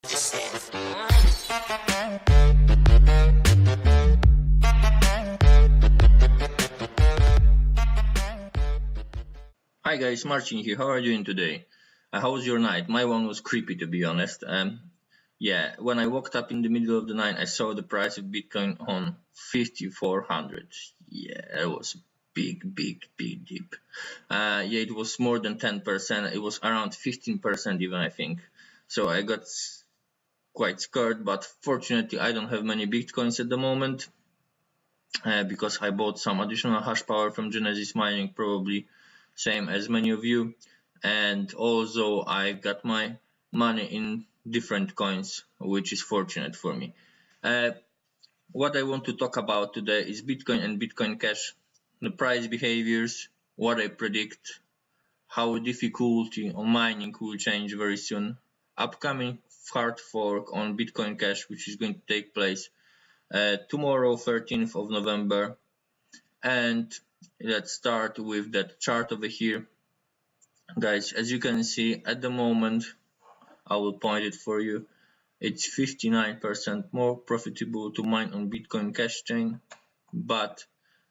Hi guys, Marcin here. How are you doing today? How was your night? My one was creepy, to be honest. Yeah, when I woke up in the middle of the night, I saw the price of Bitcoin on 5,400. Yeah, it was big dip. Yeah, it was more than 10%. It was around 15% even, I think. So I got quite scared, but fortunately I don't have many Bitcoins at the moment because I bought some additional hash power from Genesis Mining, probably same as many of you, and also I got my money in different coins, which is fortunate for me. What I want to talk about today is Bitcoin and Bitcoin Cash, the price behaviors, what I predict, how difficulty on mining will change very soon, upcoming hard fork on Bitcoin Cash, which is going to take place tomorrow, 13th of November. And let's start with that chart over here. Guys, as you can see at the moment, I will point it for you, it's 59% more profitable to mine on Bitcoin Cash chain, but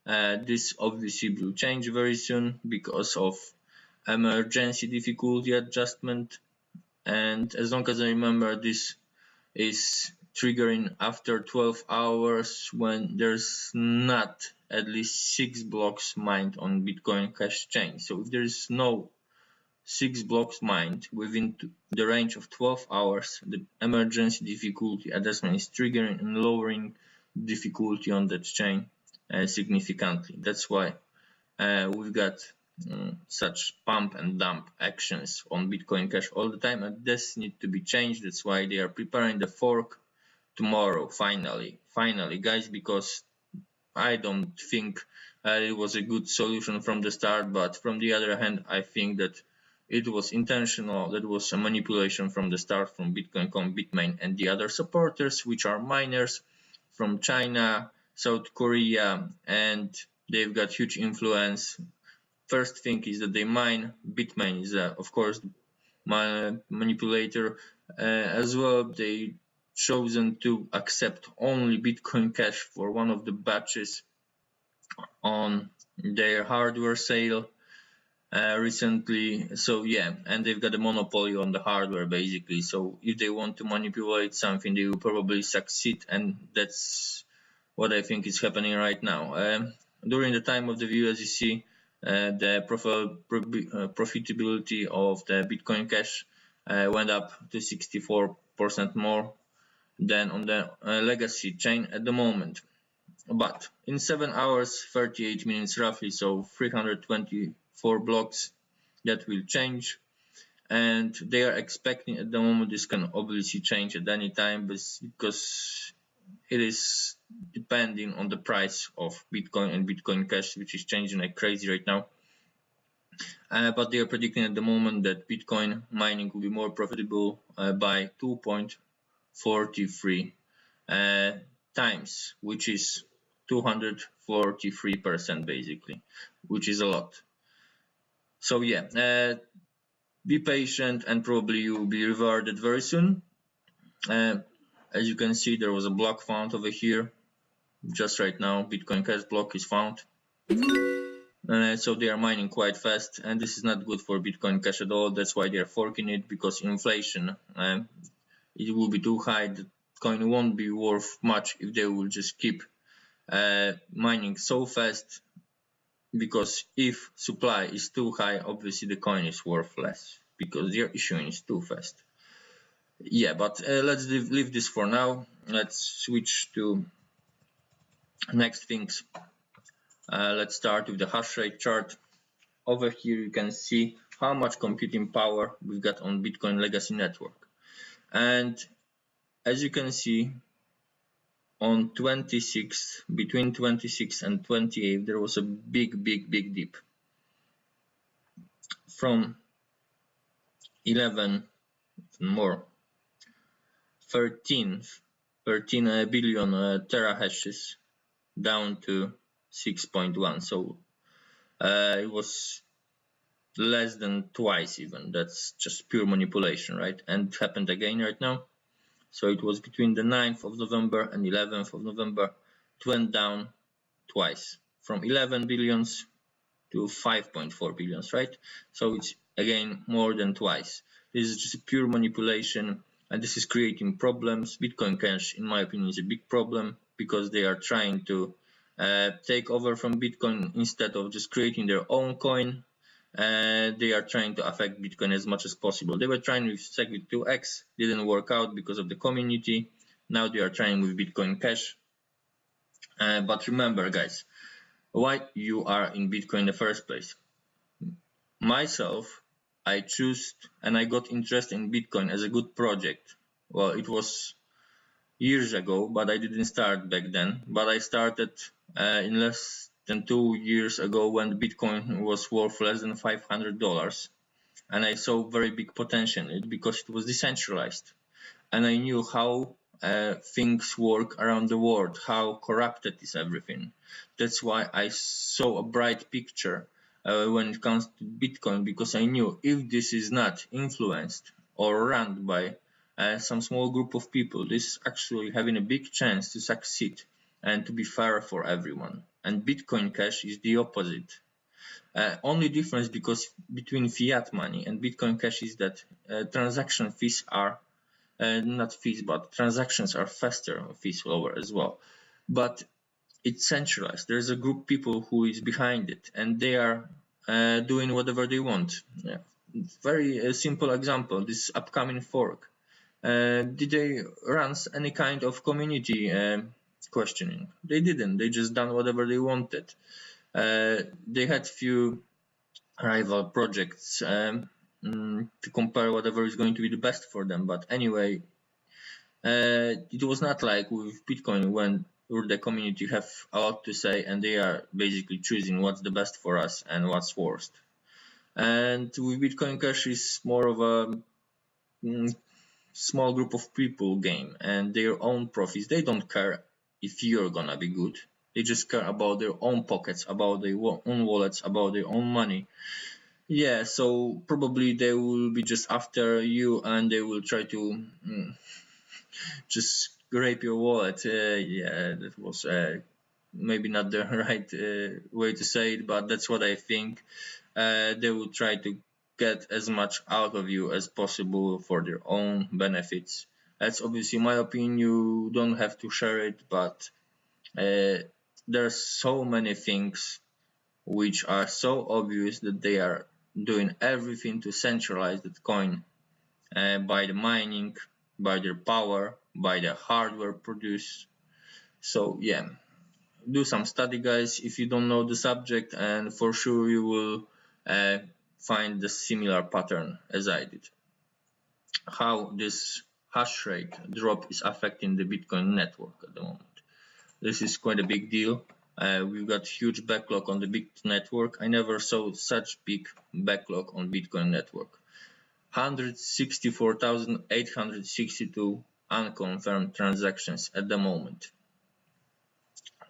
this obviously will change very soon because of emergency difficulty adjustment, and as long as I remember, this is triggering after 12 hours when there's not at least 6 blocks mined on Bitcoin Cash chain. So if there is no 6 blocks mined within the range of 12 hours, the emergency difficulty adjustment is triggering and lowering difficulty on that chain significantly. That's why we've got such pump and dump actions on Bitcoin Cash all the time, and this needs to be changed. That's why they are preparing the fork tomorrow, finally guys, because I don't think it was a good solution from the start, but from the other hand, I think that it was intentional, that was a manipulation from the start from Bitcoin.com, Bitmain and the other supporters, which are miners from China, South Korea, and they've got huge influence. First thing is that they mine. Bitmain is of course manipulator as well. They chosen to accept only Bitcoin Cash for one of the batches on their hardware sale recently. So yeah, and they've got a monopoly on the hardware basically. So if they want to manipulate something, they will probably succeed, and that's what I think is happening right now. During the time of the view, as you see, the profitability of the Bitcoin Cash went up to 64% more than on the legacy chain at the moment. But in 7 hours 38 minutes roughly, so 324 blocks, that will change, and they are expecting at the moment this can obviously change at any time, because it is depending on the price of Bitcoin and Bitcoin Cash, which is changing like crazy right now. But they are predicting at the moment that Bitcoin mining will be more profitable by 2.43 times, which is 243% basically, which is a lot. So yeah, be patient and probably you will be rewarded very soon. As you can see, there was a block found over here just right now. Bitcoin Cash block is found. So they are mining quite fast, and this is not good for Bitcoin Cash at all. That's why they are forking it, because inflation, it will be too high. The coin won't be worth much if they will just keep mining so fast, because if supply is too high, obviously the coin is worth less because their issuing is too fast. Yeah, but let's leave this for now. Let's switch to next things. Let's start with the hash rate chart. Over here you can see how much computing power we've got on Bitcoin legacy network, and as you can see, on 26, between 26 and 28, there was a big dip from 11 more 13 billion terahashes down to 6.1. So it was less than twice even. That's just pure manipulation, right? And it happened again right now. So it was between the 9th of November and 11th of November. It went down twice, from 11 billions to 5.4 billions, right? So it's again more than twice. This is just pure manipulation, and this is creating problems. Bitcoin Cash, in my opinion, is a big problem because they are trying to take over from Bitcoin instead of just creating their own coin. They are trying to affect Bitcoin as much as possible. They were trying with SegWit2x, didn't work out because of the community. Now they are trying with Bitcoin Cash. But remember, guys, why you are in Bitcoin in the first place. Myself, I chose and I got interested in Bitcoin as a good project. Well, it was years ago, but I didn't start back then. But I started in less than 2 years ago when Bitcoin was worth less than $500. And I saw very big potential in it because it was decentralized. And I knew how things work around the world, how corrupted is everything. That's why I saw a bright picture when it comes to Bitcoin, because I knew if this is not influenced or run by some small group of people, this is actually having a big chance to succeed and to be fair for everyone. And Bitcoin Cash is the opposite. Only difference between fiat money and Bitcoin Cash is that transaction fees are not fees, but transactions are faster, fees lower as well. But it's centralized. There's a group of people who is behind it, and they are doing whatever they want. Yeah. Very simple example, this upcoming fork. Did they run any kind of community questioning? They didn't. They just done whatever they wanted. They had few rival projects to compare whatever is going to be the best for them. But anyway, it was not like with Bitcoin when the community have a lot to say and they are basically choosing what's the best for us and what's worst. And with Bitcoin Cash is more of a small group of people game and their own profits. They don't care if you're gonna be good. They just care about their own pockets, about their own wallets, about their own money. Yeah, so probably they will be just after you and they will try to just rape your wallet. Yeah, that was maybe not the right way to say it, but that's what I think. They will try to get as much out of you as possible for their own benefits. That's obviously my opinion. You don't have to share it, but there's so many things which are so obvious that they are doing everything to centralize that coin by the mining, by their power, by the hardware produced. So yeah, do some study, guys, if you don't know the subject, and for sure you will find the similar pattern as I did. How this hash rate drop is affecting the Bitcoin network at the moment. This is quite a big deal. We've got huge backlog on the Bitcoin network. I never saw such big backlog on Bitcoin network. 164,862 unconfirmed transactions at the moment.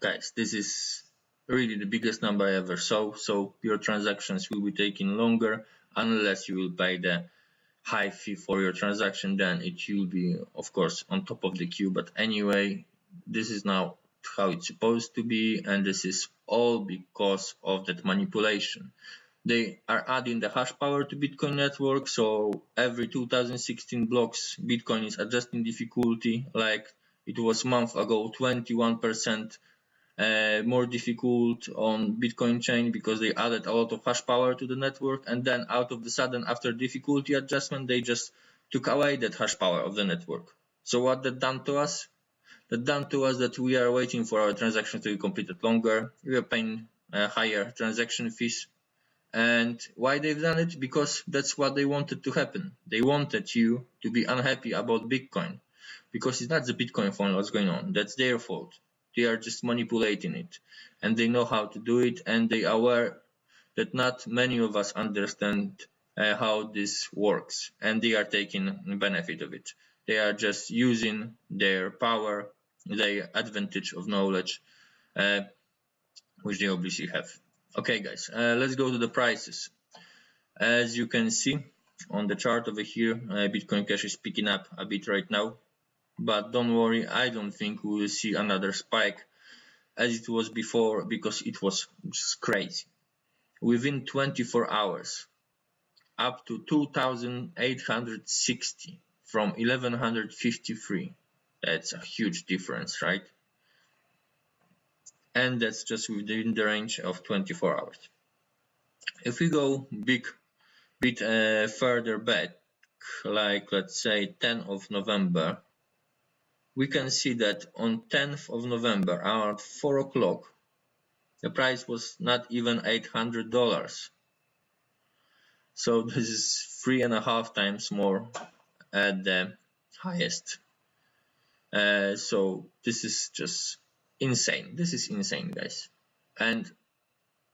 Guys, this is really the biggest number I ever saw, so your transactions will be taking longer unless you will pay the high fee for your transaction. Then it will be, of course, on top of the queue. But anyway, this is now how it's supposed to be, and this is all because of that manipulation. They are adding the hash power to Bitcoin network, so every 2016 blocks Bitcoin is adjusting difficulty. Like it was a month ago, 21% more difficult on Bitcoin chain because they added a lot of hash power to the network, and then out of the sudden, after difficulty adjustment, they just took away that hash power of the network. So what that done to us? That done to us that we are waiting for our transaction to be completed longer. We are paying higher transaction fees. And why they've done it? Because that's what they wanted to happen. They wanted you to be unhappy about Bitcoin, because it's not the Bitcoin fund what's going on. That's their fault. They are just manipulating it, and they know how to do it, and they are aware that not many of us understand how this works, and they are taking benefit of it. They are just using their power, their advantage of knowledge, which they obviously have. Okay, guys, let's go to the prices. As you can see on the chart over here, Bitcoin Cash is picking up a bit right now. but don't worry, I don't think we will see another spike as it was before, because it was just crazy. Within 24 hours, up to 2,860 from 1,153. That's a huge difference, right? And that's just within the range of 24 hours. If we go bit further back, like let's say 10th of November, we can see that on 10th of November around 4 o'clock, the price was not even $800. So this is 3.5 times more at the highest. So this is just insane. This is insane, guys. And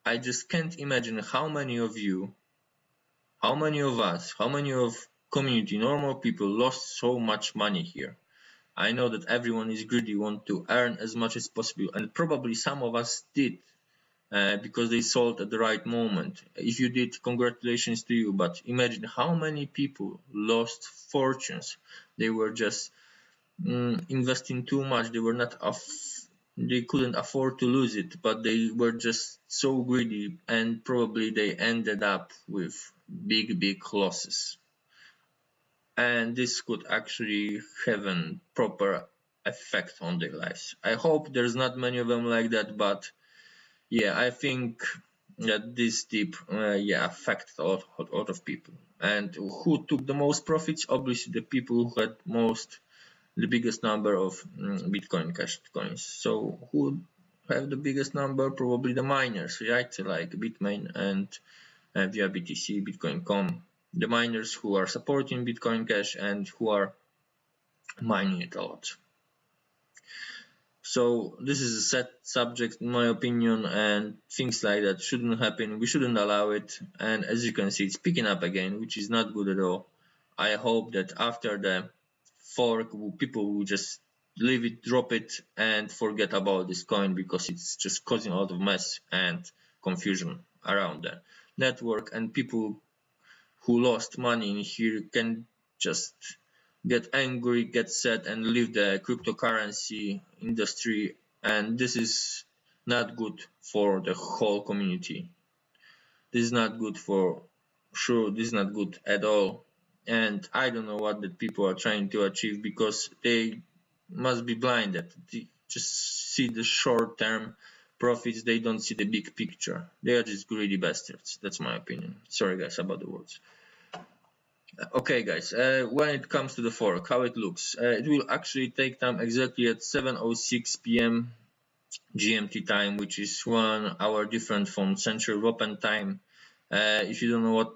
I just can't imagine how many of you, how many of us, how many of community, normal people lost so much money here. I know that everyone is greedy, want to earn as much as possible, and probably some of us did because they sold at the right moment. If you did, congratulations to you, but imagine how many people lost fortunes. They were just investing too much. They couldn't afford to lose it, but they were just so greedy, and probably they ended up with big losses. And this could actually have a proper effect on their lives. I hope there's not many of them like that, but yeah, I think that this dip affected a lot of people. And who took the most profits? Obviously the people who had the biggest number of Bitcoin Cash coins. So who have the biggest number? Probably the miners, right? Like Bitmain and via BTC, Bitcoin.com. The miners who are supporting Bitcoin Cash and who are mining it a lot. So this is a sad subject in my opinion, and things like that shouldn't happen. We shouldn't allow it, and as you can see, it's picking up again, which is not good at all. I hope that after the fork, people will just leave it, drop it, and forget about this coin, because it's just causing a lot of mess and confusion around the network, and people who lost money in here can just get angry, get sad, and leave the cryptocurrency industry, and this is not good for the whole community. This is not good for sure. This is not good at all, and I don't know what the people are trying to achieve, because they must be blinded. They just see the short-term profits. They don't see the big picture. They are just greedy bastards. That's my opinion. Sorry guys about the words. Okay guys, when it comes to the fork, how it looks, it will actually take time exactly at 7:06 p.m. GMT time, which is 1 hour different from Central European time. If you don't know what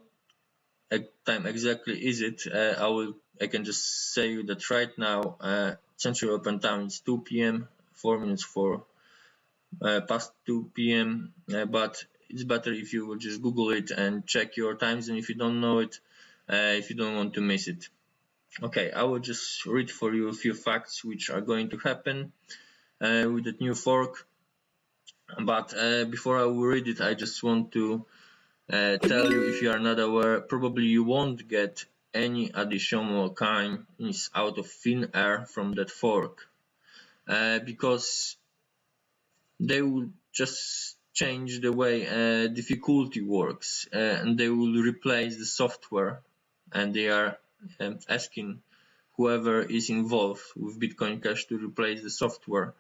time exactly is it, I can just say you that right now Central European time is 2 p.m. 4 minutes for past 2 p.m. But it's better if you will just Google it and check your times, and if you don't know it, if you don't want to miss it. Okay, I will just read for you a few facts which are going to happen with the new fork. But before I will read it, I just want to tell you, if you are not aware, probably you won't get any additional coins out of thin air from that fork, because they will just change the way difficulty works, and they will replace the software, and they are asking whoever is involved with Bitcoin Cash to replace the software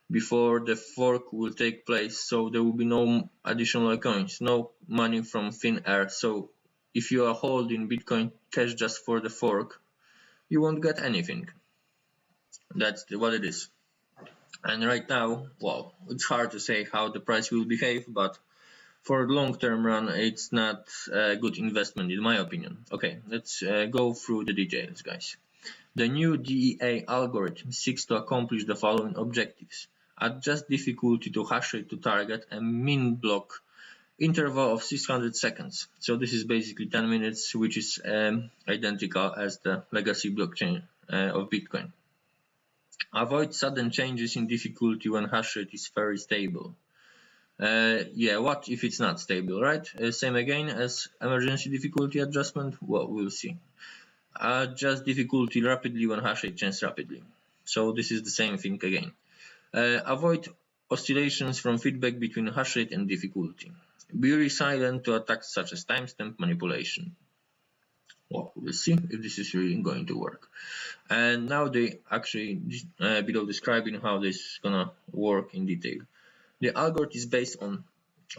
before the fork will take place. So there will be no additional coins, no money from thin air. So if you are holding Bitcoin Cash just for the fork, you won't get anything. That's what it is. And right now, well, it's hard to say how the price will behave, but for the long-term run, it's not a good investment in my opinion. Okay, let's go through the details, guys. The new DEA algorithm seeks to accomplish the following objectives: adjust difficulty to hash rate to target a min block interval of 600 seconds. So this is basically 10 minutes, which is identical as the legacy blockchain of Bitcoin. Avoid sudden changes in difficulty when hash rate is very stable. Yeah, what if it's not stable, right? Same again as emergency difficulty adjustment. Well, we'll see. Adjust difficulty rapidly when hash rate changes rapidly. So this is the same thing again. Avoid oscillations from feedback between hash rate and difficulty. Be resilient to attacks such as timestamp manipulation. Well, we'll see if this is really going to work. And now they actually below describing how this is gonna work in detail. The algorithm is based on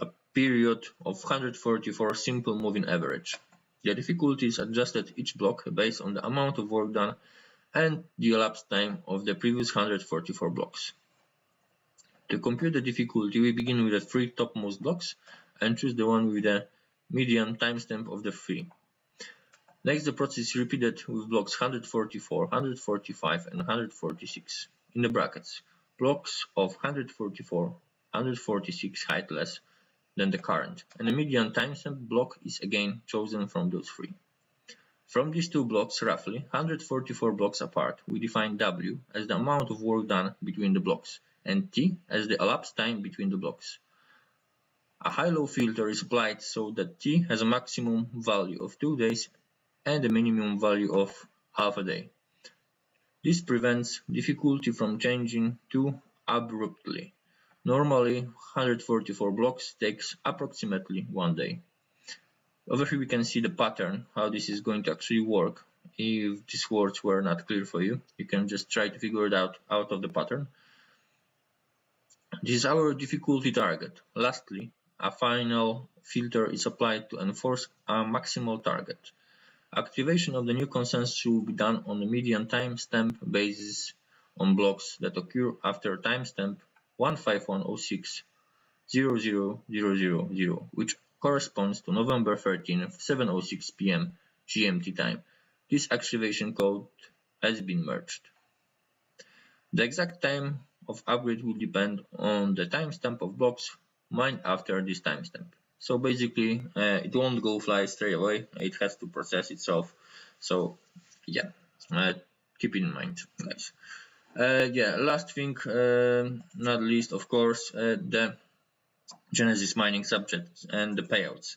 a period of 144 simple moving average. The difficulty is adjusted each block based on the amount of work done and the elapsed time of the previous 144 blocks. To compute the difficulty, we begin with the 3 topmost blocks and choose the one with the median timestamp of the 3. Next, the process is repeated with blocks 144, 145, and 146 in the brackets. Blocks of 144, 146 height less than the current, and the median timestamp block is again chosen from those 3. From these 2 blocks, roughly 144 blocks apart, we define W as the amount of work done between the blocks, and T as the elapsed time between the blocks. A high-low filter is applied so that T has a maximum value of 2 days and a minimum value of half a day. This prevents difficulty from changing too abruptly. Normally, 144 blocks takes approximately 1 day. Over here we can see the pattern, how this is going to actually work. If these words were not clear for you, you can just try to figure it out of the pattern. This is our difficulty target. Lastly, a final filter is applied to enforce a maximal target. Activation of the new consensus will be done on a median timestamp basis on blocks that occur after timestamp 15106.00000, which corresponds to November 13th, 7:06 p.m. GMT time. This activation code has been merged. The exact time of upgrade will depend on the timestamp of blocks mined after this timestamp. So basically, it won't go fly straight away. It has to process itself. So yeah, keep in mind, guys. Yeah, last thing, not least, of course, the Genesis mining subject and the payouts.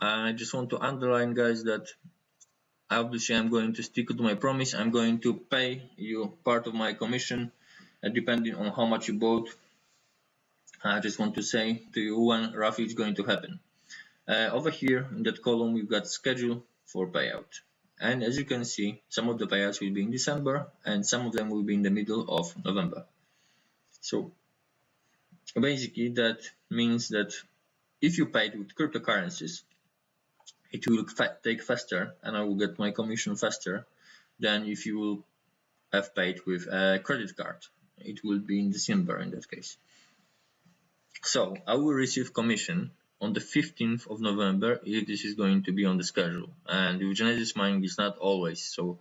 I just want to underline, guys, that obviously I'm going to stick to my promise. I'm going to pay you part of my commission, depending on how much you bought. I just want to say to you when roughly it's going to happen. Over here in that column we've got schedule for payout, and as you can see, some of the payouts will be in December and some of them will be in the middle of November. So basically that means that if you paid with cryptocurrencies, it will take faster and I will get my commission faster than if you will have paid with a credit card. It will be in December in that case. So I will receive commission on the 15th of November if this is going to be on the schedule, and with Genesis mining it's not always, so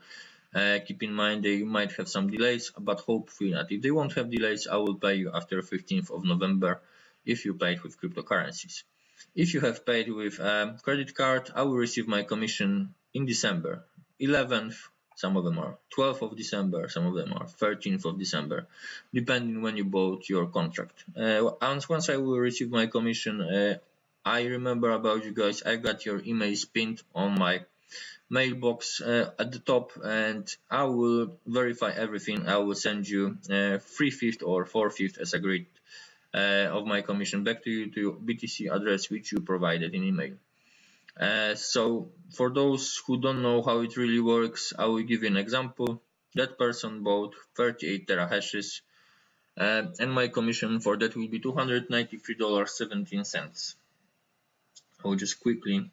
keep in mind they might have some delays, but hopefully not. If they won't have delays, I will pay you after 15th of November if you paid with cryptocurrencies. If you have paid with a credit card, I will receive my commission in December 11th. Some of them are 12th of December, some of them are 13th of December, depending when you bought your contract. Once I will receive my commission, I remember about you guys, I got your emails pinned on my mailbox at the top, and I will verify everything. I will send you 3/5 or 4/5 as agreed of my commission back to you to your BTC address which you provided in email. So for those who don't know how it really works, I will give you an example. That person bought 38 terahashes and my commission for that will be $293.17. I will just quickly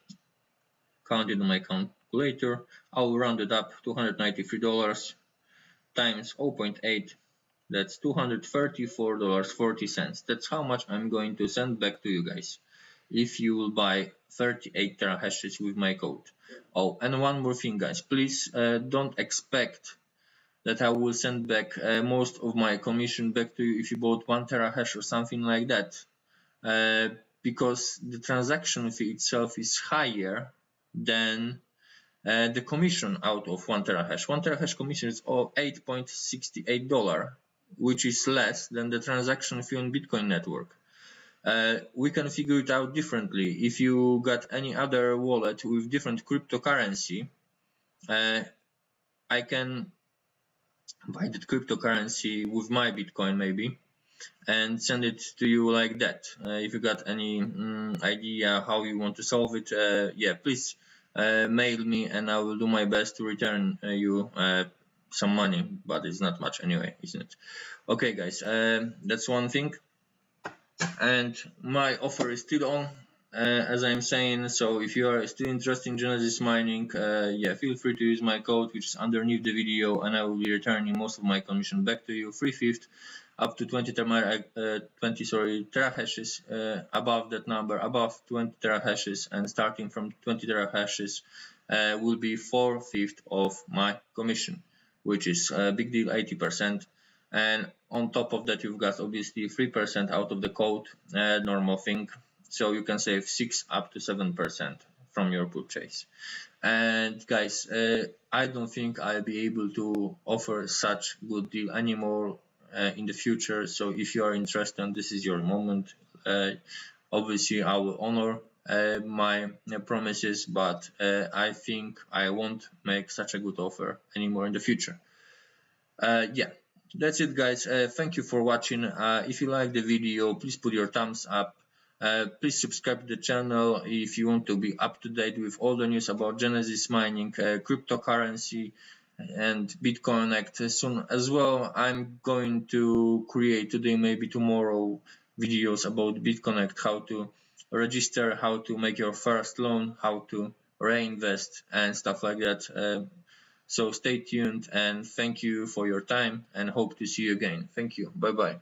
count it on my calculator. I will round it up. $293 times 0.8, that's $234.40. That's how much I'm going to send back to you guys if you will buy 38 terahashes with my code. Oh, and one more thing, guys, please don't expect that I will send back most of my commission back to you if you bought 1 terahash or something like that, because the transaction fee itself is higher than the commission out of 1 terahash. 1 terahash commission is $8.68, which is less than the transaction fee on Bitcoin network. We can figure it out differently. If you got any other wallet with different cryptocurrency, I can buy that cryptocurrency with my Bitcoin maybe, and send it to you like that. If you got any idea how you want to solve it, yeah, please mail me and I will do my best to return you some money, but it's not much anyway, isn't it? Okay guys, that's one thing, and my offer is still on, as I'm saying. So if you are still interested in Genesis mining, yeah, feel free to use my code which is underneath the video, and I will be returning most of my commission back to you, 3/5 up to 20 terahashes. Above that number, above 20 terahashes, and starting from 20 terahashes will be 4/5 of my commission, which is a big deal, 80%. And on top of that, you've got obviously 3% out of the code, normal thing, so you can save 6 up to 7% from your purchase. And guys, I don't think I'll be able to offer such good deal anymore in the future. So if you are interested and this is your moment, obviously I will honor my promises, but I think I won't make such a good offer anymore in the future. Yeah, that's it guys. Thank you for watching. If you like the video, please put your thumbs up. Please subscribe to the channel if you want to be up to date with all the news about Genesis mining, cryptocurrency, and BitConnect soon as well. I'm going to create today, maybe tomorrow, videos about BitConnect, how to register, how to make your first loan, how to reinvest, and stuff like that. So stay tuned, and thank you for your time, and hope to see you again. Thank you. Bye bye.